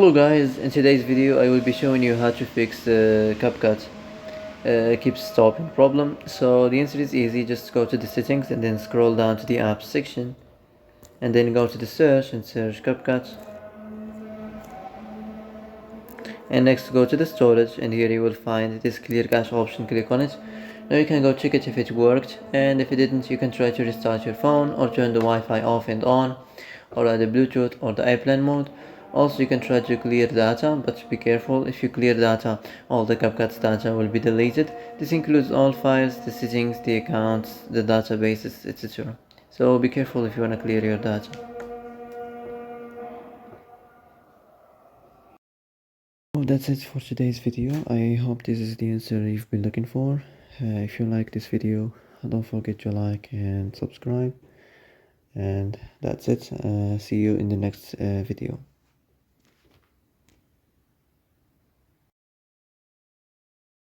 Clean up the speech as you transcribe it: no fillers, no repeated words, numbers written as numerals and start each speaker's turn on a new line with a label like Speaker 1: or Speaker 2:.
Speaker 1: Hello guys, in today's video I will be showing you how to fix Capcut keeps stopping problem. So the answer is easy. Just go to the settings and then scroll down to the apps section and then go to the search and search Capcut, and next go to the storage, and here you will find this clear cache option. Click on it. Now you can go check it if it worked, and if it didn't you can try to restart your phone or turn the Wi-Fi off and on, or add the Bluetooth or the airplane mode. Also you can try to clear data, but be careful. If you clear data, all the Capcut's data will be deleted. This includes all files, the settings, the accounts, the databases, etc. So be careful if you want to clear your data. Well, that's it for today's video. I hope this is the answer you've been looking for. If you like this video, don't forget to like and subscribe. And that's it. See you in the next video.